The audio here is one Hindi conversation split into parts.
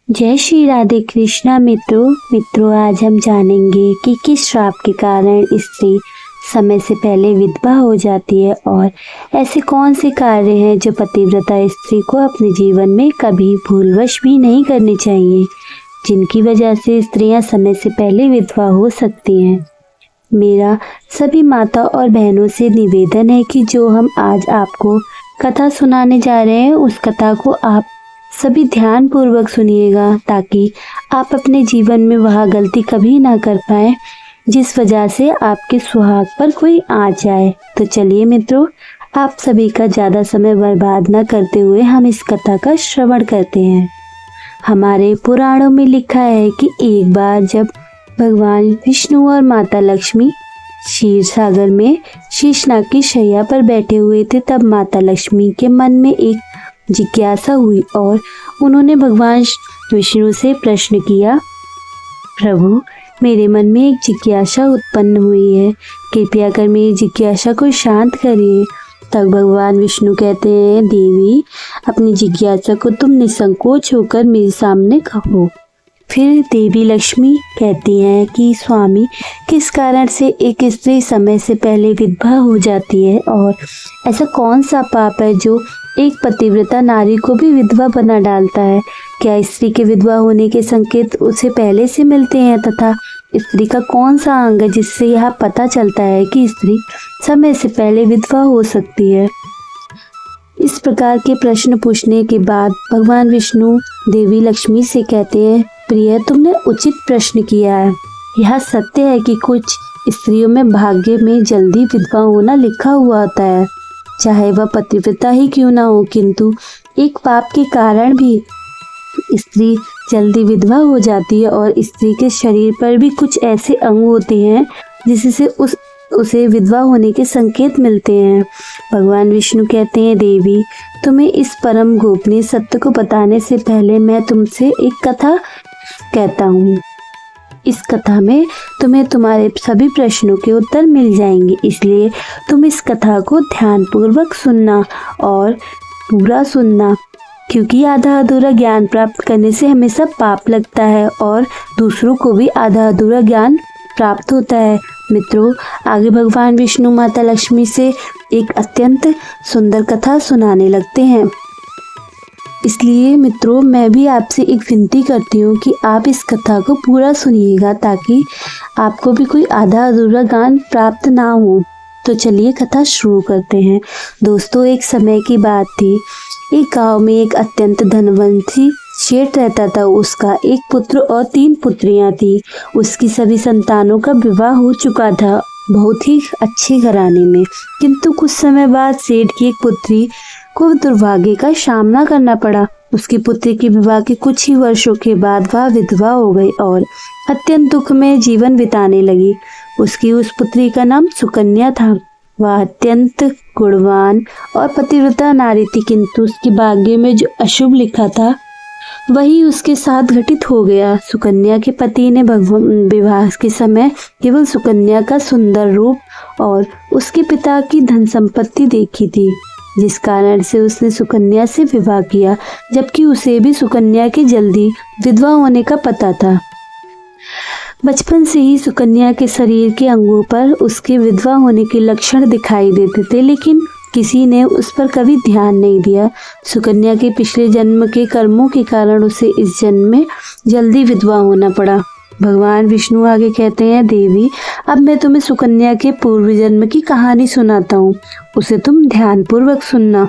जय श्री राधे कृष्णा। मित्रों आज हम जानेंगे कि किस श्राप के कारण स्त्री समय से पहले विधवा हो जाती है और ऐसे कौन से कार्य हैं जो पतिव्रता स्त्री को अपने जीवन में कभी भूलवश भी नहीं करने चाहिए, जिनकी वजह से स्त्रियां समय से पहले विधवा हो सकती हैं। मेरा सभी माता और बहनों से निवेदन है कि जो हम आज आपको कथा सुनाने जा रहे हैं उस कथा को आप सभी ध्यान पूर्वक सुनिएगा, ताकि आप अपने जीवन में वह गलती कभी ना कर पाए जिस वजह से आपके सुहाग पर कोई आ जाए। तो चलिए मित्रों, आप सभी का ज़्यादा समय बर्बाद न करते हुए हम इस कथा का श्रवण करते हैं। हमारे पुराणों में लिखा है कि एक बार जब भगवान विष्णु और माता लक्ष्मी क्षीर सागर में शीशनाग की शैया पर बैठे हुए थे, तब माता लक्ष्मी के मन में एक जिज्ञासा हुई और उन्होंने भगवान विष्णु से प्रश्न किया, प्रभु मेरे मन में एक जिज्ञासा उत्पन्न हुई है, कृपया कर मेरी जिज्ञासा को शांत करिए। तब भगवान विष्णु कहते हैं, देवी अपनी जिज्ञासा को तुम निसंकोच होकर मेरे सामने कहो। फिर देवी लक्ष्मी कहती हैं कि स्वामी, किस कारण से एक स्त्री समय से पहले विधवा हो जाती है और ऐसा कौन सा पाप है जो एक पतिव्रता नारी को भी विधवा बना डालता है? क्या स्त्री के विधवा होने के संकेत उसे पहले से मिलते हैं तथा स्त्री का कौन सा अंग है जिससे यह पता चलता है कि स्त्री समय से पहले विधवा हो सकती है? इस प्रकार के प्रश्न पूछने के बाद भगवान विष्णु देवी लक्ष्मी से कहते हैं, प्रिय तुमने उचित प्रश्न किया है। यह सत्य है कि कुछ स्त्रियों में भाग्य में जल्दी विधवा होना लिखा हुआ होता है, चाहे वह पतिव्रता ही क्यों ना हो, किंतु एक पाप के कारण भी स्त्री जल्दी विधवा हो जाती है और स्त्री के शरीर पर भी कुछ ऐसे अंग होते हैं जिससे उसे विधवा होने के संकेत मिलते हैं। भगवान विष्णु कहते हैं, देवी तुम्हें इस परम गोपनीय सत्य को बताने से पहले मैं तुमसे एक कथा कहता हूँ। इस कथा में तुम्हें तुम्हारे सभी प्रश्नों के उत्तर मिल जाएंगे, इसलिए तुम इस कथा को ध्यानपूर्वक सुनना और पूरा सुनना, क्योंकि आधा अधूरा ज्ञान प्राप्त करने से हमेशा पाप लगता है और दूसरों को भी आधा अधूरा ज्ञान प्राप्त होता है। मित्रों, आगे भगवान विष्णु माता लक्ष्मी से एक अत्यंत सुंदर कथा सुनाने लगते हैं। इसलिए मित्रों, मैं भी आपसे एक विनती करती हूँ कि आप इस कथा को पूरा सुनिएगा, ताकि आपको भी कोई आधा अधूरा ज्ञान प्राप्त ना हो। तो चलिए कथा शुरू करते हैं। दोस्तों, एक समय की बात थी। एक गांव में एक अत्यंत धनवंती सेठ रहता था। उसका एक पुत्र और 3 पुत्रियां थी। उसकी सभी संतानों का विवाह हो चुका था, बहुत ही अच्छे घराने में। किंतु कुछ समय बाद सेठ की एक पुत्री को दुर्भाग्य का सामना करना पड़ा। उसकी पुत्री के विवाह के कुछ ही वर्षों के बाद वह विधवा हो गई और अत्यंत दुख में जीवन बिताने लगी। उसकी उस पुत्री का नाम सुकन्या था। वह अत्यंत गुणवान और पतिव्रता नारी थी, किंतु उसके भाग्य में जो अशुभ लिखा था वही उसके साथ घटित हो गया। सुकन्या के पति ने विवाह के समय केवल सुकन्या का सुंदर रूप और उसके पिता की धन संपत्ति देखी थी, जिस कारण से उसने सुकन्या से विवाह किया, जबकि उसे भी सुकन्या के जल्दी विधवा होने का पता था। बचपन से ही सुकन्या के शरीर के अंगों पर उसके विधवा होने के लक्षण दिखाई देते थे, लेकिन किसी ने उस पर कभी ध्यान नहीं दिया। सुकन्या के पिछले जन्म के कर्मों के कारण उसे इस जन्म में जल्दी विधवा होना पड़ा। भगवान विष्णु आगे कहते हैं, देवी अब मैं तुम्हें सुकन्या के पूर्व जन्म की कहानी सुनाता हूँ, उसे तुम ध्यानपूर्वक सुनना।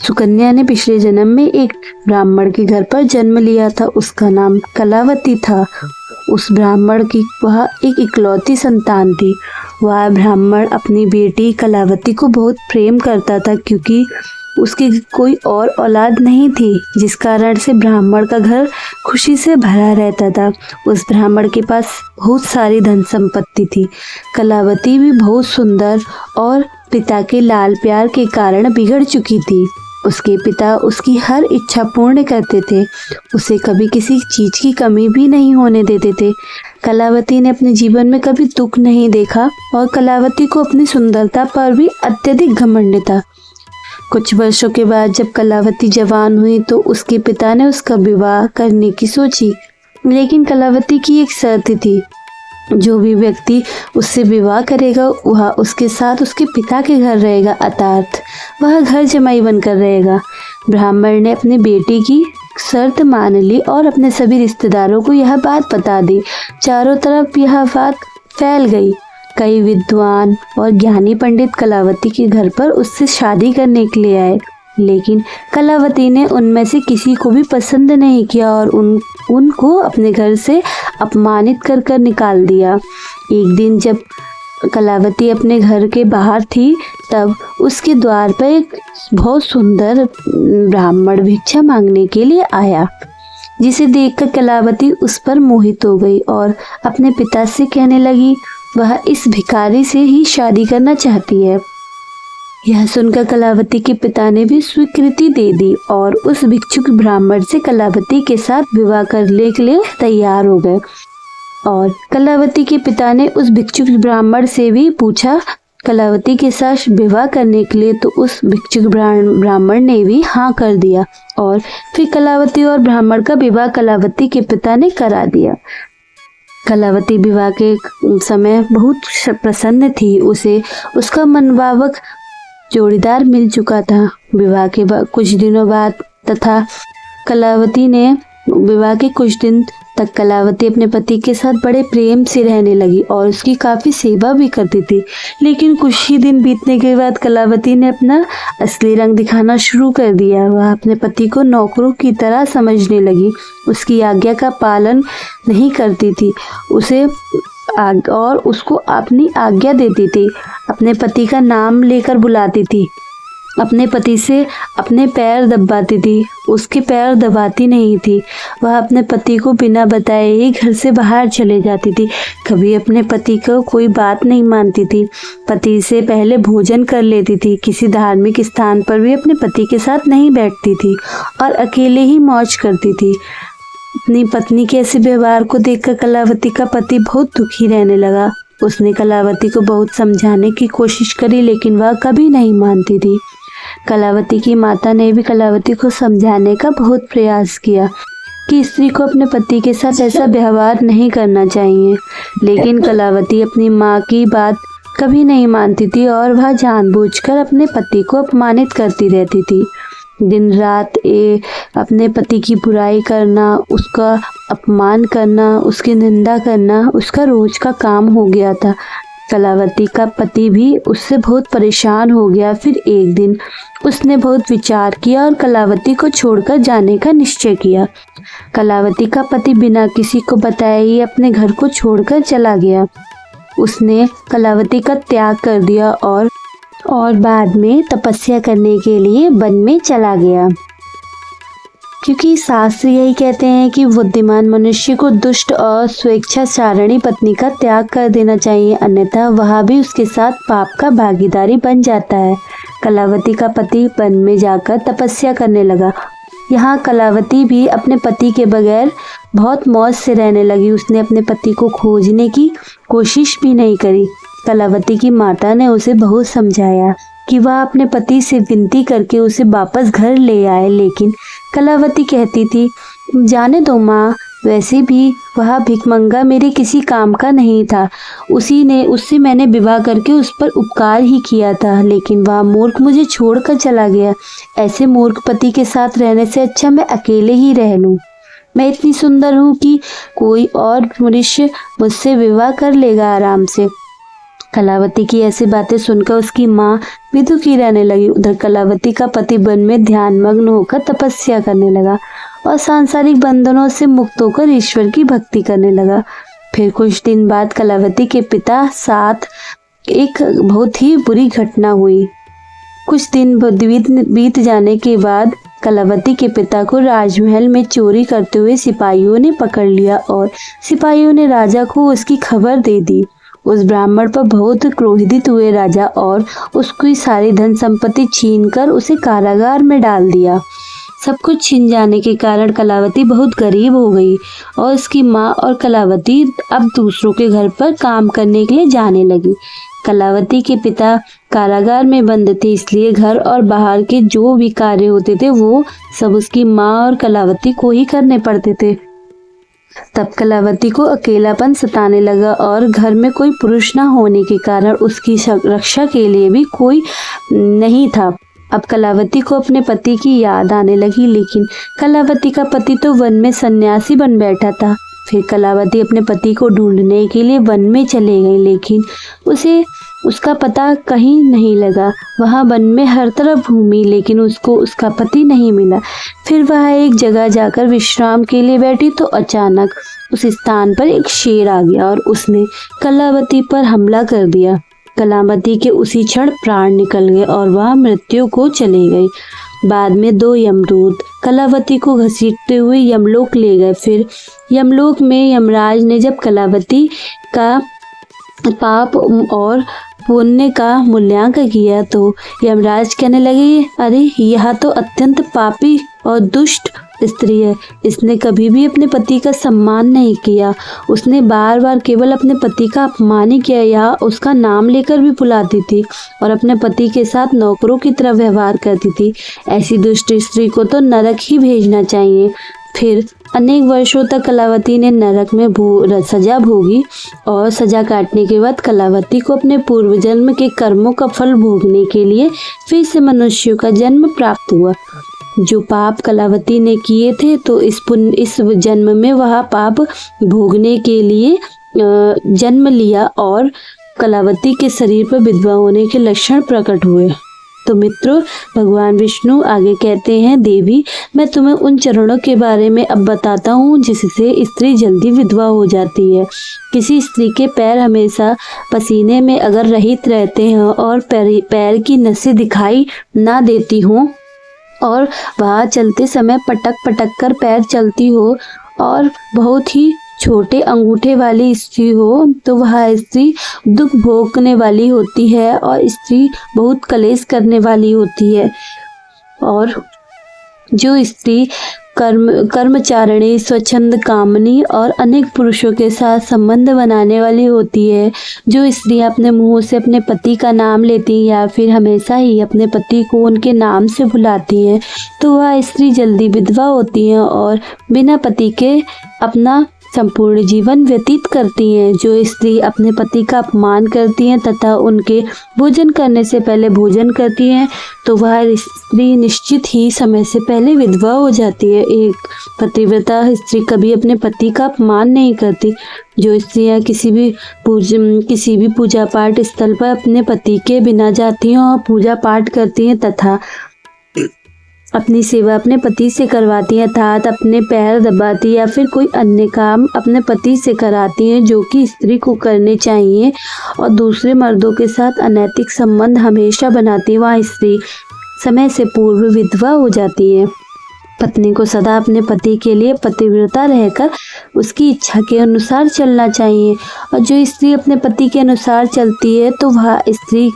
सुकन्या ने पिछले जन्म में एक ब्राह्मण के घर पर जन्म लिया था। उसका नाम कलावती था। उस ब्राह्मण की वह एक इकलौती संतान थी। वह ब्राह्मण अपनी बेटी कलावती को बहुत प्रेम करता था, क्योंकि उसकी कोई और औलाद नहीं थी, जिस कारण से ब्राह्मण का घर खुशी से भरा रहता था। उस ब्राह्मण के पास बहुत सारी धन संपत्ति थी। कलावती भी बहुत सुंदर और पिता के लाल प्यार के कारण बिगड़ चुकी थी। उसके पिता उसकी हर इच्छा पूर्ण करते थे, उसे कभी किसी चीज की कमी भी नहीं होने देते थे। कलावती ने अपने जीवन में कभी दुख नहीं देखा और कलावती को अपनी सुंदरता पर भी अत्यधिक घमंड था। कुछ वर्षों के बाद जब कलावती जवान हुई तो उसके पिता ने उसका विवाह करने की सोची, लेकिन कलावती की एक शर्त थी। जो भी व्यक्ति उससे विवाह करेगा वह उसके साथ उसके पिता के घर रहेगा, अर्थात वह घर जमाई बनकर रहेगा। ब्राह्मण ने अपनी बेटी की शर्त मान ली और अपने सभी रिश्तेदारों को यह बात बता दी। चारों तरफ यह बात फैल गई। कई विद्वान और ज्ञानी पंडित कलावती के घर पर उससे शादी करने के लिए आए, लेकिन कलावती ने उनमें से किसी को भी पसंद नहीं किया और उनको अपने घर से अपमानित कर निकाल दिया। एक दिन जब कलावती अपने घर के बाहर थी तब उसके द्वार पर एक बहुत सुंदर ब्राह्मण भिक्षा मांगने के लिए आया, जिसे देखकर कलावती उस पर मोहित हो गई और अपने पिता से कहने लगी वह इस भिखारी से ही शादी करना चाहती है। यह सुनकर कलावती के पिता ने भी स्वीकृति दे दी और उस भिक्षुक ब्राह्मण से कलावती के साथ विवाह करने के लिए तैयार हो गए। और कलावती के पिता ने उस भिक्षुक ब्राह्मण से भी पूछा कलावती के साथ विवाह करने के लिए, तो उस भिक्षुक ब्राह्मण ने भी हाँ कर दिया और फिर कलावती और ब्राह्मण का विवाह कलावती के पिता ने करा दिया। कलावती विवाह के समय बहुत प्रसन्न थी। उसे उसका मनभावक जोड़ीदार मिल चुका था। विवाह के कुछ दिनों बाद तथा कलावती ने विवाह के कुछ दिन तक कलावती अपने पति के साथ बड़े प्रेम से रहने लगी और उसकी काफ़ी सेवा भी करती थी। लेकिन कुछ ही दिन बीतने के बाद कलावती ने अपना असली रंग दिखाना शुरू कर दिया। वह अपने पति को नौकरों की तरह समझने लगी, उसकी आज्ञा का पालन नहीं करती थी और उसको अपनी आज्ञा देती थी। अपने पति का नाम लेकर बुलाती थी, अपने पति से अपने पैर दबाती थी, उसके पैर दबाती नहीं थी। वह अपने पति को बिना बताए ही घर से बाहर चले जाती थी। कभी अपने पति को कोई बात नहीं मानती थी। पति से पहले भोजन कर लेती थी। किसी धार्मिक स्थान पर भी अपने पति के साथ नहीं बैठती थी और अकेले ही मौज करती थी। अपनी पत्नी के ऐसे व्यवहार को देखकर कलावती का पति बहुत दुखी रहने लगा। उसने कलावती को बहुत समझाने की कोशिश करी, लेकिन वह कभी नहीं मानती थी। कलावती की माता ने भी कलावती को समझाने का बहुत प्रयास किया कि स्त्री को अपने पति के साथ ऐसा व्यवहार नहीं करना चाहिए, लेकिन कलावती अपनी माँ की बात कभी नहीं मानती थी और वह जानबूझकर अपने पति को अपमानित करती रहती थी। दिन रात अपने पति की बुराई करना, उसका अपमान करना, उसकी निंदा करना उसका रोज का काम हो गया था। कलावती का पति भी उससे बहुत परेशान हो गया। फिर एक दिन उसने बहुत विचार किया और कलावती को छोड़कर जाने का निश्चय किया। कलावती का पति बिना किसी को बताए ही अपने घर को छोड़कर चला गया। उसने कलावती का त्याग कर दिया और बाद में तपस्या करने के लिए वन में चला गया, क्योंकि शास्त्र यही कहते हैं कि बुद्धिमान मनुष्य को दुष्ट और स्वेच्छाचारिणी पत्नी का त्याग कर देना चाहिए, अन्यथा वह भी उसके साथ पाप का भागीदारी बन जाता है। कलावती का पति वन में जाकर तपस्या करने लगा। यहाँ कलावती भी अपने पति के बगैर बहुत मौज से रहने लगी। उसने अपने पति को खोजने की कोशिश भी नहीं करी। कलावती की माता ने उसे बहुत समझाया कि वह अपने पति से विनती करके उसे वापस घर ले आए, लेकिन कलावती कहती थी जाने दो माँ, वैसे भी वह भिखमंगा मेरे किसी काम का नहीं था। उससे मैंने विवाह करके उस पर उपकार ही किया था, लेकिन वह मूर्ख मुझे छोड़कर चला गया। ऐसे मूर्ख पति के साथ रहने से अच्छा मैं अकेले ही रह लूँ। मैं इतनी सुंदर हूँ कि कोई और मनुष्य मुझसे विवाह कर लेगा आराम से। कलावती की ऐसी बातें सुनकर उसकी माँ भी दुखी रहने लगी। उधर कलावती का पति वन में ध्यान मग्न होकर तपस्या करने लगा और सांसारिक बंधनों से मुक्त होकर ईश्वर की भक्ति करने लगा। फिर कुछ दिन बाद कलावती के पिता साथ एक बहुत ही बुरी घटना हुई। कुछ दिन बीत जाने के बाद कलावती के पिता को राजमहल में चोरी करते हुए सिपाहियों ने पकड़ लिया और सिपाहियों ने राजा को उसकी खबर दे दी। उस ब्राह्मण पर बहुत क्रोधित हुए राजा और उसकी सारी धन संपत्ति छीनकर उसे कारागार में डाल दिया। सब कुछ छिन जाने के कारण कलावती बहुत गरीब हो गई और उसकी माँ और कलावती अब दूसरों के घर पर काम करने के लिए जाने लगी। कलावती के पिता कारागार में बंद थे, इसलिए घर और बाहर के जो भी कार्य होते थे वो सब उसकी माँ और कलावती को ही करने पड़ते थे। तब कलावती को अकेलापन सताने लगा और घर में कोई पुरुष न होने के कारण उसकी रक्षा के लिए भी कोई नहीं था। अब कलावती को अपने पति की याद आने लगी, लेकिन कलावती का पति तो वन में सन्यासी बन बैठा था। फिर कलावती अपने पति को ढूंढने के लिए वन में चले गई, लेकिन उसे उसका पता कहीं नहीं लगा। वहाँ वन में हर तरफ घूमी, लेकिन उसको उसका पति नहीं मिला। फिर वह एक जगह जाकर विश्राम के लिए बैठी तो अचानक उस स्थान पर एक शेर आ गया और उसने कलावती पर हमला कर दिया। कलावती के उसी क्षण प्राण निकल गए और वह मृत्यु को चले गई। बाद में 2 यमदूत कलावती को घसीटते हुए यमलोक ले गए। फिर यमलोक में यमराज ने जब कलावती का पाप और पुण्य का मूल्यांकन किया तो यमराज कहने लगे, अरे यह तो अत्यंत पापी और दुष्ट स्त्री है। इसने कभी भी अपने पति का सम्मान नहीं किया। उसने बार बार केवल अपने पति का अपमान ही किया या उसका नाम लेकर भी बुलाती थी और अपने पति के साथ नौकरों की तरह व्यवहार करती थी। ऐसी दुष्ट स्त्री को तो नरक ही भेजना चाहिए। फिर अनेक वर्षों तक कलावती ने नरक में सजा भोगी और सजा काटने के बाद कलावती को अपने पूर्व जन्म के कर्मों का फल भोगने के लिए फिर से मनुष्यों का जन्म प्राप्त हुआ। जो पाप कलावती ने किए थे तो इस जन्म में वह पाप भोगने के लिए जन्म लिया और कलावती के शरीर पर विधवा होने के लक्षण प्रकट हुए। तो मित्रों, भगवान विष्णु आगे कहते हैं, देवी मैं तुम्हें उन चरणों के बारे में अब बताता हूँ जिससे स्त्री जल्दी विधवा हो जाती है। किसी स्त्री के पैर हमेशा पसीने में अगर रहित रहते हैं और पैर की नसें दिखाई ना देती हों और वह चलते समय पटक पटक कर पैर चलती हो और बहुत ही छोटे अंगूठे वाली स्त्री हो तो वह स्त्री दुख भोगने वाली होती है और स्त्री बहुत कलेश करने वाली होती है। और जो स्त्री कर्मचारिणी, स्वच्छंद कामनी और अनेक पुरुषों के साथ संबंध बनाने वाली होती है, जो स्त्रियां अपने मुंह से अपने पति का नाम लेती हैं या फिर हमेशा ही अपने पति को उनके नाम से बुलाती हैं, तो वह स्त्री जल्दी विधवा होती हैं और बिना पति के अपना संपूर्ण जीवन व्यतीत करती हैं। जो स्त्री अपने पति का अपमान करती हैं तथा उनके भोजन करने से पहले भोजन करती हैं तो वह स्त्री निश्चित ही समय से पहले विधवा हो जाती है। एक पतिव्रता स्त्री कभी अपने पति का अपमान नहीं करती। जो स्त्रियां किसी भी पूजा पाठ स्थल पर अपने पति के बिना जाती हैं और पूजा पाठ करती हैं तथा अपनी सेवा अपने पति से करवाती हैं, अर्थात अपने पैर दबाती या फिर कोई अन्य काम अपने पति से कराती हैं जो कि स्त्री को करने चाहिए और दूसरे मर्दों के साथ अनैतिक संबंध हमेशा बनाती है, वह स्त्री समय से पूर्व विधवा हो जाती है। पत्नी को सदा अपने पति के लिए पतिव्रता रहकर उसकी इच्छा के अनुसार चलना चाहिए और जो स्त्री अपने पति के अनुसार चलती है तो वह स्त्री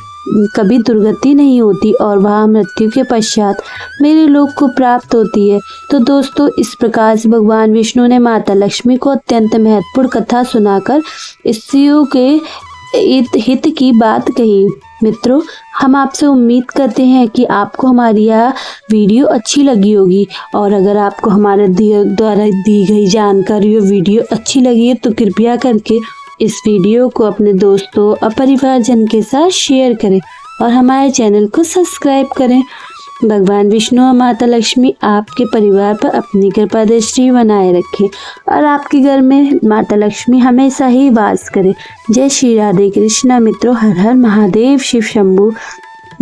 कभी दुर्गति नहीं होती और वह मृत्यु के पश्चात मेरे लोक को प्राप्त होती है। तो दोस्तों, इस प्रकार से भगवान विष्णु ने माता लक्ष्मी को अत्यंत महत्वपूर्ण कथा सुनाकर स्त्रियों के हित की बात कही। मित्रों, हम आपसे उम्मीद करते हैं कि आपको हमारी यह वीडियो अच्छी लगी होगी और अगर आपको हमारे द्वारा दी गई जानकारी और वीडियो अच्छी लगी है तो कृपया करके इस वीडियो को अपने दोस्तों और परिवारजन के साथ शेयर करें और हमारे चैनल को सब्सक्राइब करें। भगवान विष्णु और माता लक्ष्मी आपके परिवार पर अपनी कृपा दृष्टि बनाए रखें और आपके घर में माता लक्ष्मी हमेशा ही वास करे। जय श्री राधे कृष्णा। मित्रों, हर हर महादेव, शिव शंभू।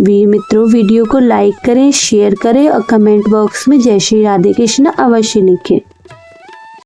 मित्रों, वीडियो को लाइक करें, शेयर करें और कमेंट बॉक्स में जय श्री राधे कृष्णा अवश्य लिखें।